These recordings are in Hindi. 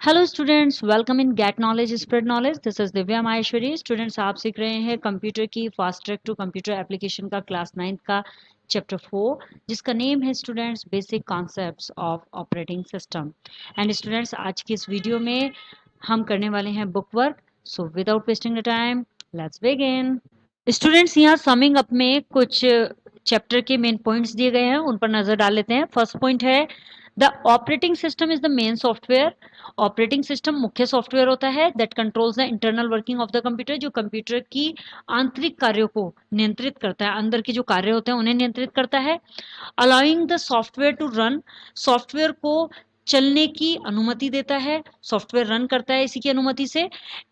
Hello students, welcome in get knowledge spread knowledge. This is Divya Maheshwari. Students, आप सीख रहे हैं कंप्यूटर की fast track to computer application का क्लास 9 का चैप्टर 4, जिसका नेम है students basic concepts of operating system. And students, आज की इस वीडियो में हम करने वाले हैं book work. So without wasting the time, let's begin. Students, यहाँ समिंग अप में कुछ चैप्टर के मेन पॉइंट्स दिए गए हैं, उन पर नजर डाल लेते हैं। फर्स्ट पॉइंट है the operating system is the main software. Operating system मुख्य सॉफ्टवेयर होता है that controls the internal working of the computer, जो कंप्यूटर की आंतरिक कार्यों को नियंत्रित करता है, अंदर के जो कार्य होते हैं उन्हें नियंत्रित करता है। Allowing the software to run, software को चलने की अनुमति देता है, सॉफ्टवेयर रन करता है इसी की अनुमति से।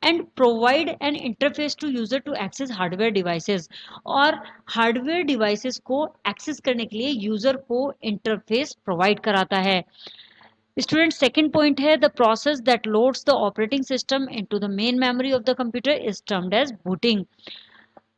And provide an interface to user to access hardware devices, और हार्डवेयर डिवाइसेस को एक्सेस करने के लिए यूजर को इंटरफेस प्रोवाइड कराता है। स्टूडेंट, सेकंड पॉइंट है the process that loads the operating system into the main memory of the computer is termed as booting.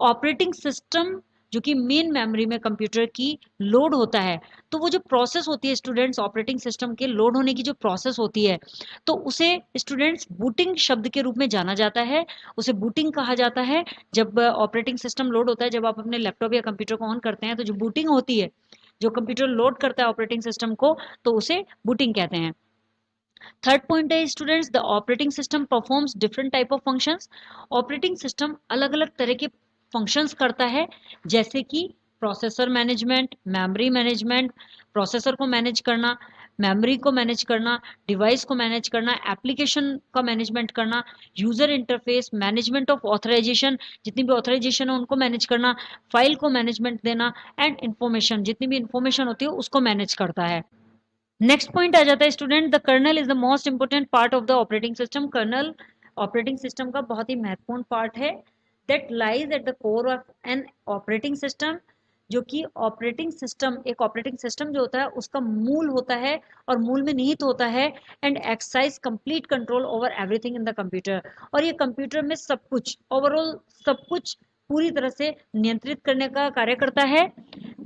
Operating system जो कि मेन मेमोरी में कंप्यूटर की लोड होता है, तो वो जो प्रोसेस होती है स्टूडेंट्स, ऑपरेटिंग सिस्टम के लोड होने की जो प्रोसेस होती है, तो उसे स्टूडेंट्स बूटिंग शब्द के रूप में जाना जाता है। उसे बूटिंग कहा जाता है। जब ऑपरेटिंग सिस्टम लोड होता है, जब आप अपने लैपटॉप या कंप्यूटर को ऑन करते हैं, तो जो बूटिंग होती है, जो कंप्यूटर लोड करता है ऑपरेटिंग सिस्टम को, तो उसे बूटिंग कहते हैं। थर्ड पॉइंट है students the operating system performs different type of functions. Operating system अलग अलग तरह के फंक्शंस करता है, जैसे कि processor management, memory management, processor को मैनेज करना, मेमोरी को मैनेज करना, डिवाइस को मैनेज करना, एप्लीकेशन का मैनेजमेंट करना, user interface, management of authorization, जितनी भी ऑथराइजेशन है उनको मैनेज करना, फाइल को मैनेजमेंट देना, एंड इंफॉर्मेशन, जितनी भी इंफॉर्मेशन होती है उसको मैनेज करता है। नेक्स्ट पॉइंट आ जाता है student the kernel is the most important part of the operating system. Kernel operating system का बहुत ही महत्वपूर्ण पार्ट है that lies at the core of an operating system, जो कि ऑपरेटिंग सिस्टम, एक ऑपरेटिंग सिस्टम जो होता है उसका मूल होता है और मूल में निहित होता है। And exercise complete control over everything in the computer, और ये कंप्यूटर में सब कुछ, ओवरऑल सब कुछ पूरी तरह से नियंत्रित करने का कार्य करता है।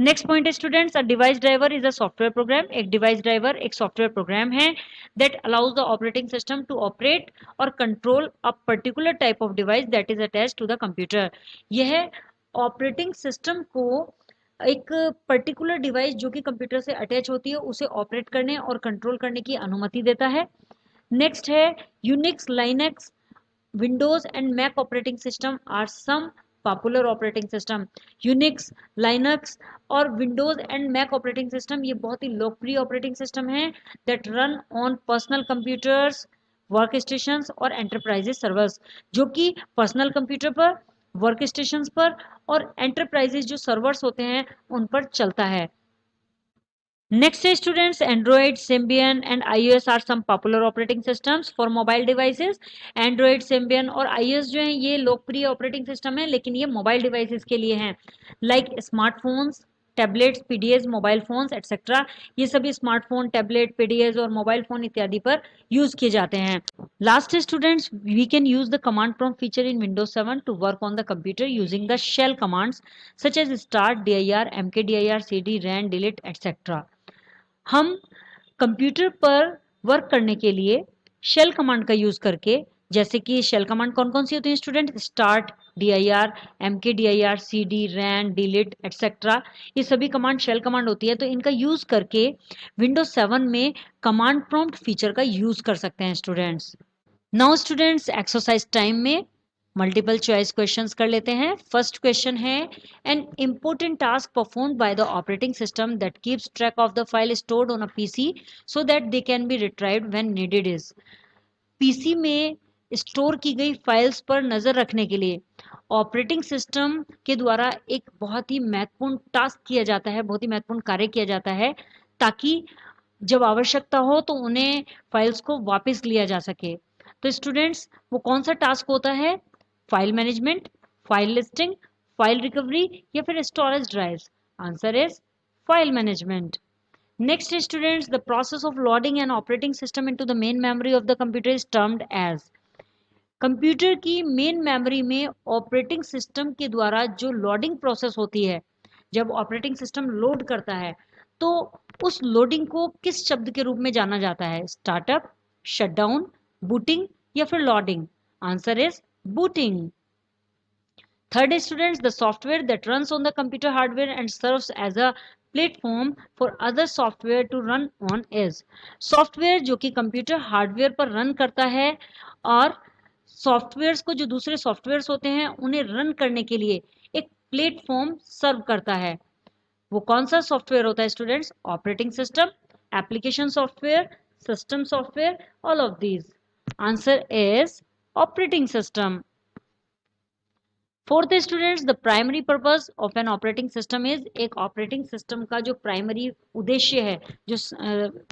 नेक्स्ट पॉइंट है students, a device driver is a software program. एक डिवाइस ड्राइवर एक सॉफ्टवेयर प्रोग्राम है that allows the operating system to operate और control a particular type of device that is attached to the computer. यह ऑपरेटिंग सिस्टम को एक पर्टिकुलर डिवाइस जो कि कंप्यूटर से अटैच होती है उसे ऑपरेट करने और कंट्रोल करने की अनुमति देता है। नेक्स्ट है Unix, Linux, Windows and Mac operating system are some popular operating system. Unix, Linux और Windows and Mac operating system ये बहुत ही लोकप्रिय ऑपरेटिंग सिस्टम है that run on personal computers, work stations और एंटरप्राइजेस सर्वर्स, जो कि पर्सनल कंप्यूटर पर, वर्क स्टेशंस पर और एंटरप्राइजेस जो सर्वर्स होते हैं उन पर चलता है। Next is students, Android, Symbian and iOS are some popular operating systems for mobile devices. Android, Symbian और iOS जो हैं ये लोकप्रिय ऑपरेटिंग सिस्टम है, लेकिन ये मोबाइल डिवाइसेस के लिए हैं, like smartphones, tablets, PDS, mobile phones etcetera. ये सभी स्मार्टफोन, टैबलेट, पीडीएस और मोबाइल फोन इत्यादि पर यूज किए जाते हैं। Last students, we can use the command prompt feature in Windows 7 to work on the computer using the shell commands such as start, dir, mkdir, cd, ran, delete etcetera. हम कंप्यूटर पर वर्क करने के लिए शेल कमांड का यूज करके, जैसे कि शेल कमांड कौन कौन सी होती है student, start, dir, mkdir, cd, ran, delete etcetera, ये सभी कमांड शेल कमांड होती है। तो इनका यूज करके विंडोज 7 में कमांड प्रॉम्प्ट फीचर का यूज कर सकते हैं students. Now students, exercise time में मल्टीपल चॉइस क्वेश्चंस कर लेते हैं। फर्स्ट क्वेश्चन है an important task performed by the operating system that keeps track of the file stored on a PC so that they can be retrieved when needed is. PC में स्टोर की गई फाइल्स पर नजर रखने के लिए ऑपरेटिंग सिस्टम के द्वारा एक बहुत ही महत्वपूर्ण टास्क किया जाता है, बहुत ही महत्वपूर्ण कार्य किया जाता है, ताकि जब आवश्यकता हो तो उन्हें फाइल्स को वापस लिया जा सके। तो स्टूडेंट्स, वो कौन सा टास्क होता है, file management, file listing, file recovery या फिर storage drives? Answer is file management. Next students, the process of loading an operating system into the main memory of the computer is termed as. Computer की मेन मेमोरी में ऑपरेटिंग सिस्टम के द्वारा जो लोडिंग प्रोसेस होती है, जब ऑपरेटिंग सिस्टम लोड करता है, तो उस लोडिंग को किस शब्द के रूप में जाना जाता है? स्टार्टअप, शटडाउन, बूटिंग या फिर loading? Answer is booting. Third is students, the software that runs on the computer hardware and serves as a platform for other software to run on is. Software जो कि कंप्यूटर हार्डवेयर पर रन करता है और सॉफ्टवेयर्स को, जो दूसरे सॉफ्टवेयर्स होते हैं, उन्हें रन करने के लिए एक प्लेटफॉर्म सर्व करता है. वो कौन सा सॉफ्टवेयर होता है students? Operating system, application software, system software, all of these. Answer is operating system. Fourth students, the primary purpose of an operating system is. एक ऑपरेटिंग सिस्टम का जो प्राइमरी उद्देश्य है, जो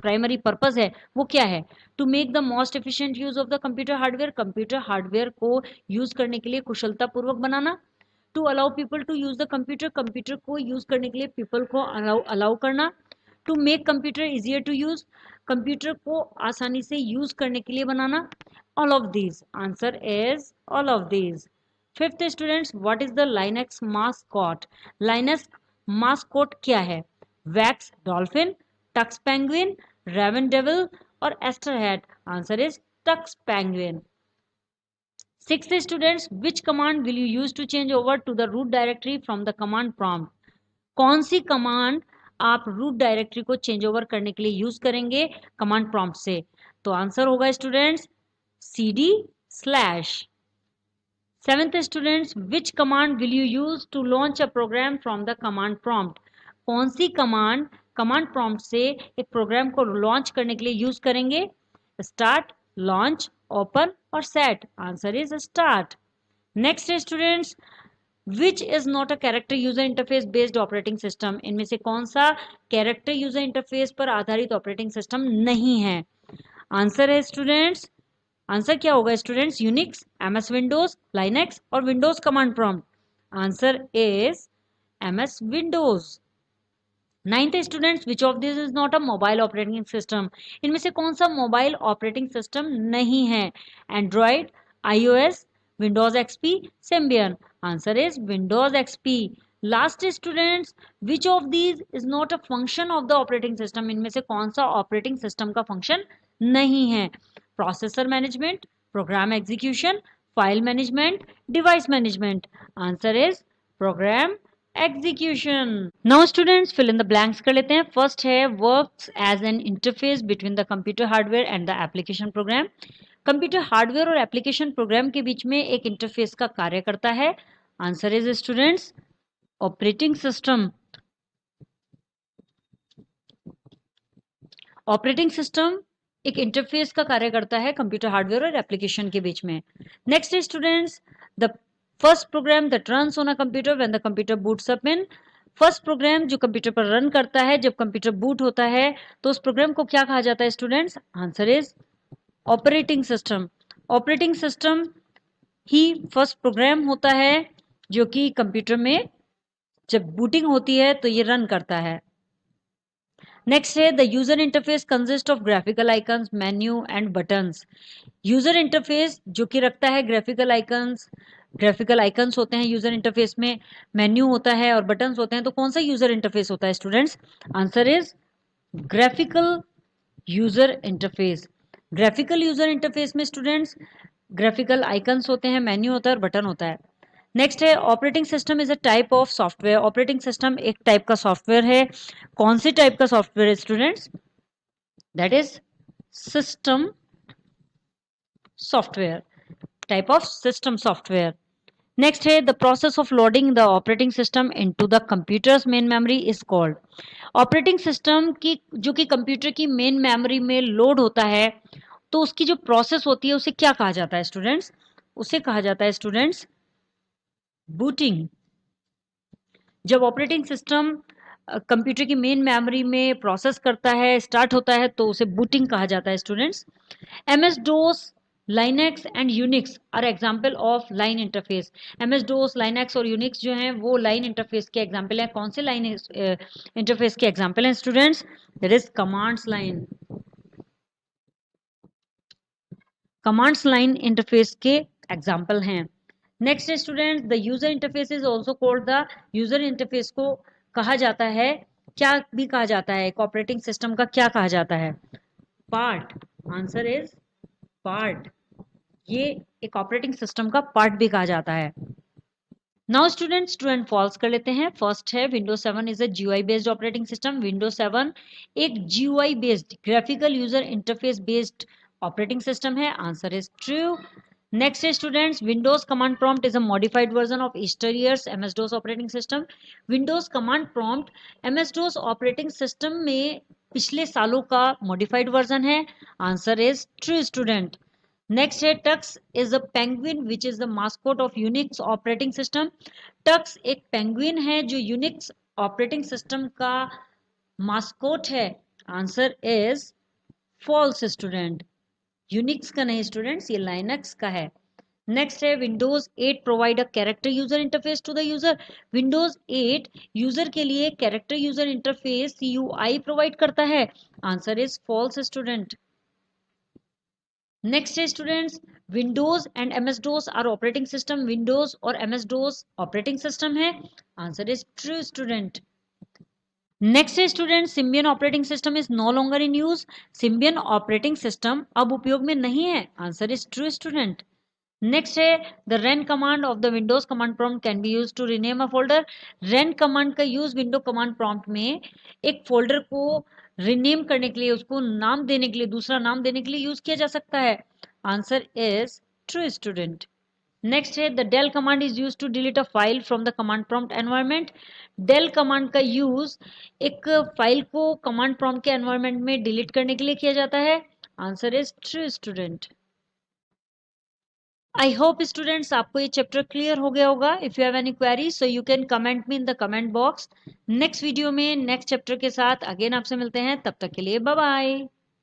प्राइमरी पर्पस है, वो क्या है? To make the most efficient use of the computer hardware. Computer hardware को यूज करने के लिए कुशलता पूर्वक बनाना. To allow people to use the computer. Computer को यूज करने के लिए पीपल को अलाउ करना. To make computer easier to use. Computer को आसानी से यूज करने के लिए बनाना. All of these. Answer is all of these. Fifth students, what is the Linux mascot? Linux mascot क्या है? Wax dolphin, Tux penguin, raven devil और aster hat. Answer is Tux penguin. Sixth students, which command will you use to change over to the root directory from the command prompt? कौन सी कमांड आप रूट डायरेक्टरी को चेंज ओवर करने के लिए यूज करेंगे कमांड प्रॉम्प्ट से? तो आंसर होगा students cd/. Seventh students, which command will you use to launch a program from the command prompt? कौन सी कमांड कमांड प्रॉम्प्ट से एक प्रोग्राम को लॉन्च करने के लिए यूज करेंगे? स्टार्ट, लॉन्च, ओपन और set. Answer is start. Next students, which is not a character user interface based operating system? इनमें से कौन सा कैरेक्टर यूजर इंटरफेस पर आधारित ऑपरेटिंग सिस्टम नहीं है? आंसर है स्टूडेंट्स, आंसर क्या होगा students? Unix, MS Windows, Linux और Windows command prompt. Answer is MS Windows. Ninth students, which of this is not a mobile operating system? इनमें से कौन सा मोबाइल ऑपरेटिंग सिस्टम नहीं है? Android, iOS, Windows XP, Symbian. Answer is Windows XP. Last students, which of these is not a function of the operating system? इनमें से कौन सा ऑपरेटिंग सिस्टम का फंक्शन नहीं है? Processor management, program execution, file management, device management. Answer is program execution. Now students, fill in the blanks कर लेते हैं. फर्स्ट है works as an interface between the computer hardware and the application program. Computer hardware और एप्लीकेशन प्रोग्राम के बीच में एक इंटरफेस का कार्य करता है. Answer is students operating system. Operating system एक इंटरफेस का कार्य करता है कंप्यूटर हार्डवेयर और एप्लीकेशन के बीच में. Next students, the first program that runs on a computer when the computer boots up in. First program जो कंप्यूटर पर रन करता है जब कंप्यूटर बूट होता है, तो उस प्रोग्राम को क्या कहा जाता है students? Answer is operating system. Operating system ही फर्स्ट प्रोग्राम होता है जो कि कंप्यूटर में जब बूटिंग होती है तो ये रन करता है. नेक्स्ट है the user interface consist of graphical icons, menu and buttons. User interface जो कि रखता है ग्राफिकल आइकन्स. ग्राफिकल आइकन्स होते हैं यूजर इंटरफेस में, मेन्यू होता है और बटन्स होते हैं. तो कौन सा यूजर इंटरफेस होता है students? Answer is graphical user interface. Graphical user interface में स्टूडेंट्स ग्राफिकल आइकन्स होते हैं, मेन्यू होता है और बटन होता है. नेक्स्ट है operating system is a type of software. Operating system एक टाइप का सॉफ्टवेयर है. कौन सी टाइप का सॉफ्टवेयर है students? That is system software, type of system software. Next है the process of loading the operating system into the computer's main memory is called. Operating system की जो कि कंप्यूटर की मेन मेमोरी में लोड होता है, तो उसकी जो प्रोसेस होती है उसे क्या कहा जाता है स्टूडेंट्स? उसे कहा जाता है स्टूडेंट्स बूटिंग. जब ऑपरेटिंग सिस्टम कंप्यूटर की मेन मेमोरी में प्रोसेस करता है, स्टार्ट होता है, तो उसे बूटिंग कहा जाता है students. MS DOS, Linux and Unix are example of line interface. MS DOS, Linux और यूनिक्स जो हैं वो लाइन इंटरफेस के एग्जाम्पल हैं. कौन से लाइन इंटरफेस के एग्जाम्पल हैं students? That is commands line. Commands line interface के एग्जाम्पल हैं. Next student, the user interface is also called the. User interface को कहा जाता है, क्या भी कहा जाता है, एक ऑपरेटिंग सिस्टम का क्या कहा जाता है? पार्ट. आंसर इज पार्ट, ये एक ऑपरेटिंग सिस्टम का पार्ट भी कहा जाता है। Now students true and false कर लेते हैं। फर्स्ट है Windows 7 is a GUI based operating system. Windows 7 एक GUI based graphical user interface based operating system है। Answer is true. नेक्स्ट है students Windows command prompt is a modified version of ईस्टरियर्स MS DOS operating system. Windows command prompt MS DOS operating system में पिछले सालों का मॉडिफाइड वर्जन है। Answer is true student. Next है Tux is a penguin which is the mascot of Unix operating system. Tux एक पेंगुइन है जो यूनिक्स ऑपरेटिंग सिस्टम का मास्कोट है। Answer is false student, Unix का नहीं स्टूडेंट्स, ये लाइनक्स का है। नेक्स्ट है Windows 8 provide a character user interface to the user. Windows 8 user के लिए character user interface CUI provide करता है। Answer is false student. Next है students Windows and MS DOS are operating system. Windows और एमएस डोस ऑपरेटिंग सिस्टम है। Answer is true student. Next है student Symbian operating system is no longer in use. Symbian operating system अब उपयोग में नहीं है। Answer is true student. Next है the ren command of the Windows command prompt can be use to rename a folder. Ren command का यूज विंडो कमांड प्रॉम्प्ट में एक फोल्डर को रीनेम करने के लिए, उसको नाम देने के लिए, दूसरा नाम देने के लिए यूज किया जा सकता है। Answer is true student. Next है the del command is use to delete a file from the command prompt environment. Del command का यूज एक फाइल को कमांड प्रॉम्प्ट के एनवायरमेंट में डिलीट करने के लिए किया जाता है। Answer is true student. I hope students आपको ये चैप्टर क्लियर हो गया होगा। If you have any query so you can comment me in the comment box. Next video में नेक्स्ट चैप्टर के साथ अगेन आपसे मिलते हैं, तब तक के लिए बाय बाय।